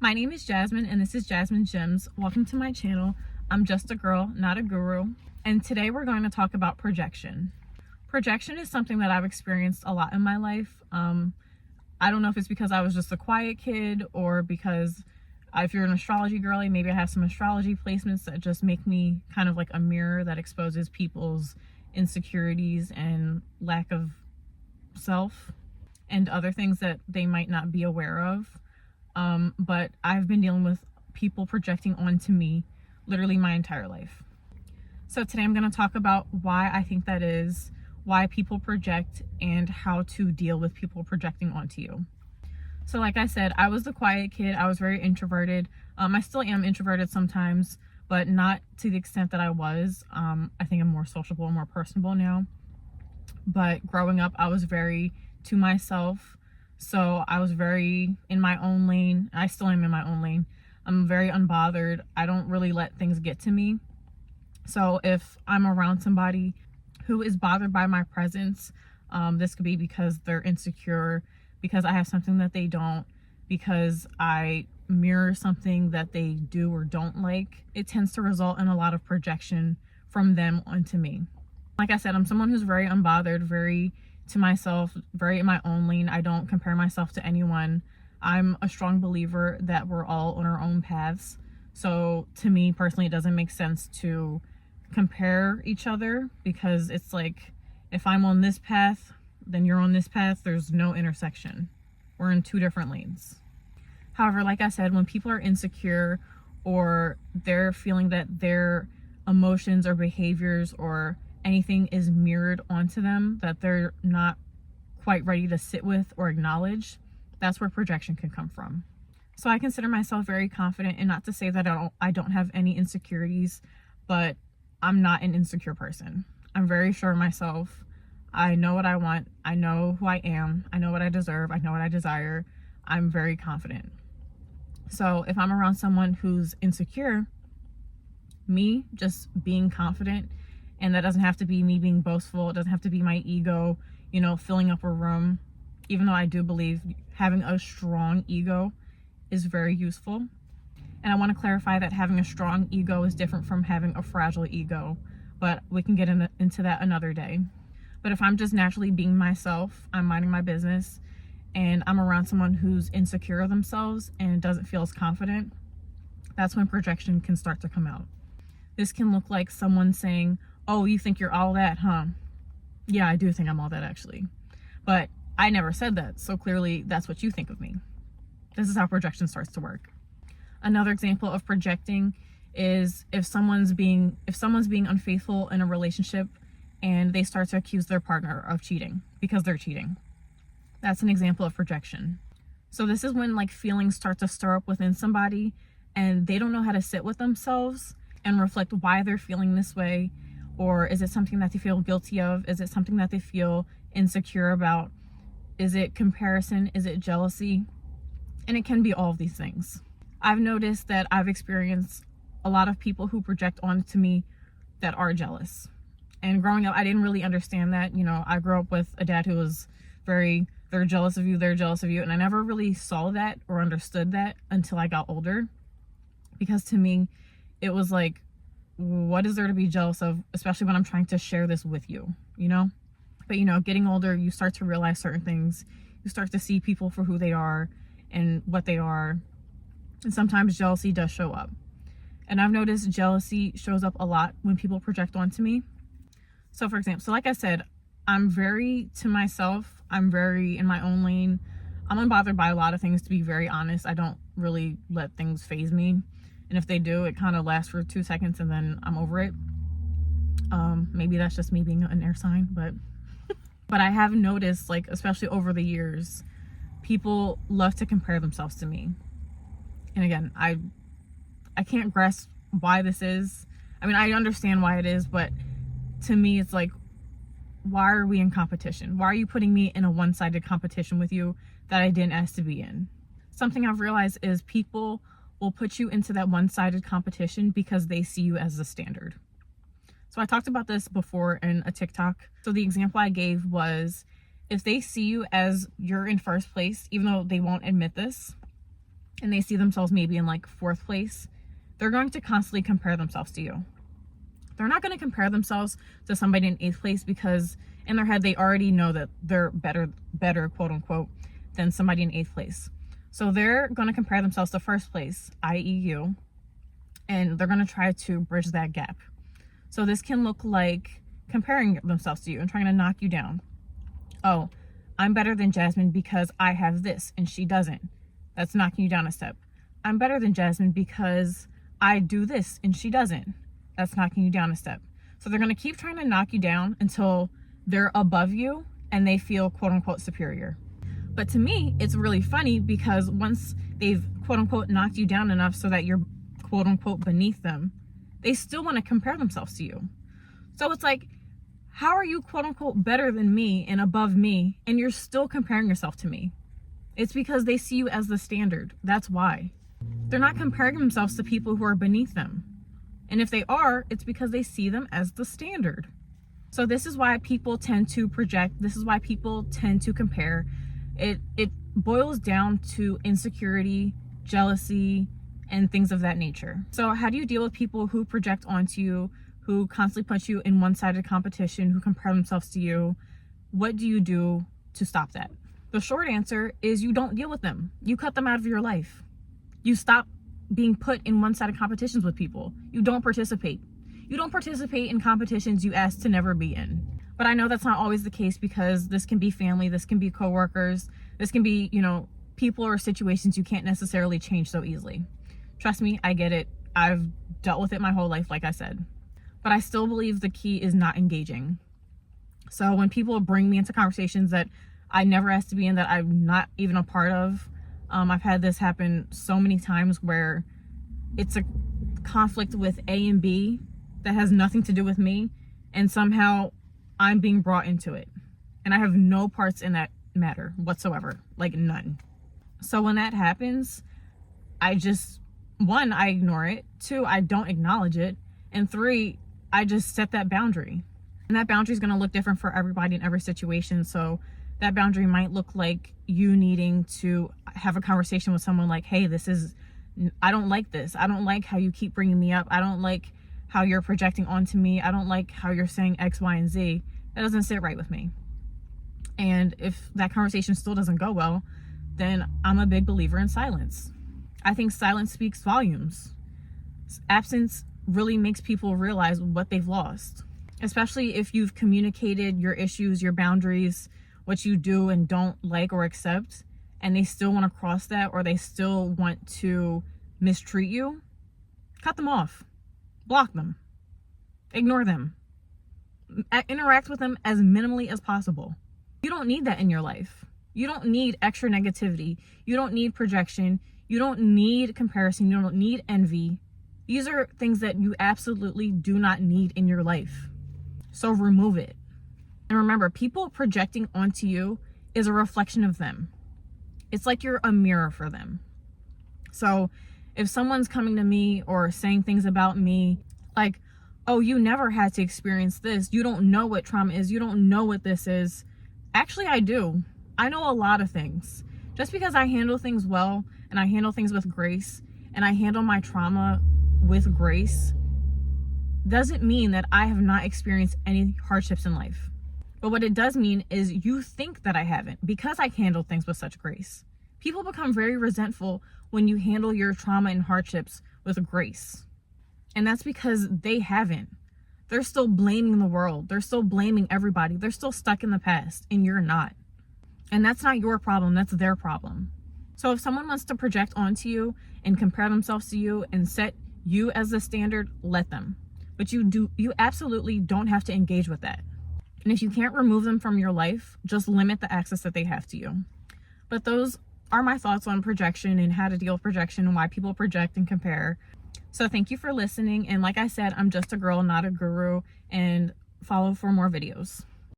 My name is Jasmine and this is Jasmine Gems. Welcome to my channel. I'm just a girl, not a guru. And today we're going to talk about projection. Projection is something that I've experienced a lot in my life. I don't know if it's because I was just a quiet kid or because if you're an astrology girly, maybe I have some astrology placements that just make me kind of like a mirror that exposes people's insecurities and lack of self and other things that they might not be aware of. But I've been dealing with people projecting onto me literally my entire life. So today I'm going to talk about why I think that is, why people project, and how to deal with people projecting onto you. So like I said, I was the quiet kid. I was very introverted. I still am introverted sometimes, but not to the extent that I was. I think I'm more sociable and more personable now. But growing up, I was very to myself. So I was very in my own lane. I still am in my own lane. I'm very unbothered. I don't really let things get to me. So if I'm around somebody who is bothered by my presence, this could be because they're insecure, because I have something that they don't, because I mirror something that they do or don't like, it tends to result in a lot of projection from them onto me. Like I said, I'm someone who's very unbothered, very to myself, very in my own lane. I don't compare myself to anyone. I'm a strong believer that we're all on our own paths. So to me personally, it doesn't make sense to compare each other, because it's like, if I'm on this path, then you're on this path. There's no intersection. We're in two different lanes. However, like I said, when people are insecure or they're feeling that their emotions or behaviors or anything is mirrored onto them that they're not quite ready to sit with or acknowledge, that's where projection can come from. So I consider myself very confident, and not to say that I don't have any insecurities, but I'm not an insecure person. I'm very sure of myself. I know what I want. I know who I am. I know what I deserve. I know what I desire. I'm very confident. So if I'm around someone who's insecure, me just being confident, and that doesn't have to be me being boastful. It doesn't have to be my ego, filling up a room, even though I do believe having a strong ego is very useful. And I want to clarify that having a strong ego is different from having a fragile ego, but we can get into that another day. But if I'm just naturally being myself, I'm minding my business, and I'm around someone who's insecure of themselves and doesn't feel as confident, that's when projection can start to come out. This can look like someone saying, "Oh, you think you're all that, huh?" Yeah, I do think I'm all that, actually. But I never said that, so clearly that's what you think of me. This is how projection starts to work. Another example of projecting is if someone's being unfaithful in a relationship and they start to accuse their partner of cheating because they're cheating. That's an example of projection. So this is when feelings start to stir up within somebody and they don't know how to sit with themselves and reflect why they're feeling this way. Or is it something that they feel guilty of? Is it something that they feel insecure about? Is it comparison? Is it jealousy? And it can be all of these things. I've noticed that I've experienced a lot of people who project onto me that are jealous. And growing up, I didn't really understand that. I grew up with a dad who was they're jealous of you, they're jealous of you. And I never really saw that or understood that until I got older. Because to me, it was like, what is there to be jealous of, especially when I'm trying to share this with you, But, getting older, you start to realize certain things. You start to see people for who they are and what they are. And sometimes jealousy does show up. And I've noticed jealousy shows up a lot when people project onto me. So for example, like I said, I'm very to myself. I'm very in my own lane. I'm unbothered by a lot of things, to be very honest. I don't really let things faze me. And if they do, it kind of lasts for 2 seconds and then I'm over it. Maybe that's just me being an air sign, but I have noticed, especially over the years, people love to compare themselves to me. And again, I can't grasp why this is. I mean, I understand why it is, but to me, it's like, why are we in competition? Why are you putting me in a one-sided competition with you that I didn't ask to be in? Something I've realized is people will put you into that one-sided competition because they see you as the standard. So I talked about this before in a TikTok. So the example I gave was, if they see you as you're in first place, even though they won't admit this, and they see themselves maybe in like 4th place, they're going to constantly compare themselves to you. They're not going to compare themselves to somebody in 8th place because in their head they already know that they're better quote unquote than somebody in 8th place. So they're going to compare themselves to 1st place, i.e. you, and they're going to try to bridge that gap. So this can look like comparing themselves to you and trying to knock you down. Oh, I'm better than Jasmine because I have this and she doesn't. That's knocking you down a step. I'm better than Jasmine because I do this and she doesn't. That's knocking you down a step. So they're going to keep trying to knock you down until they're above you and they feel quote unquote superior. But to me, it's really funny because once they've quote unquote knocked you down enough so that you're quote unquote beneath them, they still want to compare themselves to you. So it's like, how are you quote unquote better than me and above me and you're still comparing yourself to me? It's because they see you as the standard. That's why. They're not comparing themselves to people who are beneath them. And if they are, it's because they see them as the standard. So this is why people tend to project. This is why people tend to compare. It boils down to insecurity, jealousy, and things of that nature. So how do you deal with people who project onto you, who constantly put you in one-sided competition, who compare themselves to you? What do you do to stop that? The short answer is you don't deal with them. You cut them out of your life. You stop being put in one-sided competitions with people. You don't participate. You don't participate in competitions you asked to never be in. But I know that's not always the case because this can be family, this can be coworkers, this can be, people or situations you can't necessarily change so easily. Trust me, I get it. I've dealt with it my whole life, like I said. But I still believe the key is not engaging. So when people bring me into conversations that I never asked to be in, that I'm not even a part of, I've had this happen so many times where it's a conflict with A and B that has nothing to do with me, and somehow I'm being brought into it. And I have no parts in that matter whatsoever, like none. So when that happens, I just, 1, I ignore it. 2, I don't acknowledge it. And 3, I just set that boundary. And that boundary is going to look different for everybody in every situation. So that boundary might look like you needing to have a conversation with someone like, hey, I don't like this. I don't like how you keep bringing me up. I don't like how you're projecting onto me. I don't like how you're saying X, Y, and Z. That doesn't sit right with me. And if that conversation still doesn't go well, then I'm a big believer in silence. I think silence speaks volumes. Absence really makes people realize what they've lost, especially if you've communicated your issues, your boundaries, what you do and don't like or accept, and they still want to cross that, or they still want to mistreat you. Cut them off. Block them. Ignore them. Interact with them as minimally as possible. You don't need that in your life. You don't need extra negativity. You don't need projection. You don't need comparison. You don't need envy. These are things that you absolutely do not need in your life. So remove it. And remember, people projecting onto you is a reflection of them. It's like you're a mirror for them. So if someone's coming to me or saying things about me like, oh, you never had to experience this, you don't know what trauma is, you don't know what this is. Actually, I do. I know a lot of things. Just because I handle things well and I handle things with grace and I handle my trauma with grace doesn't mean that I have not experienced any hardships in life. But what it does mean is you think that I haven't, because I handle things with such grace. People become very resentful when you handle your trauma and hardships with grace. And that's because they haven't. They're still blaming the world. They're still blaming everybody. They're still stuck in the past, and you're not. And that's not your problem. That's their problem. So if someone wants to project onto you and compare themselves to you and set you as the standard, let them. But you absolutely don't have to engage with that. And if you can't remove them from your life, just limit the access that they have to you. But those are my thoughts on projection and how to deal with projection and why people project and compare. So thank you for listening. And like I said, I'm just a girl, not a guru, and follow for more videos.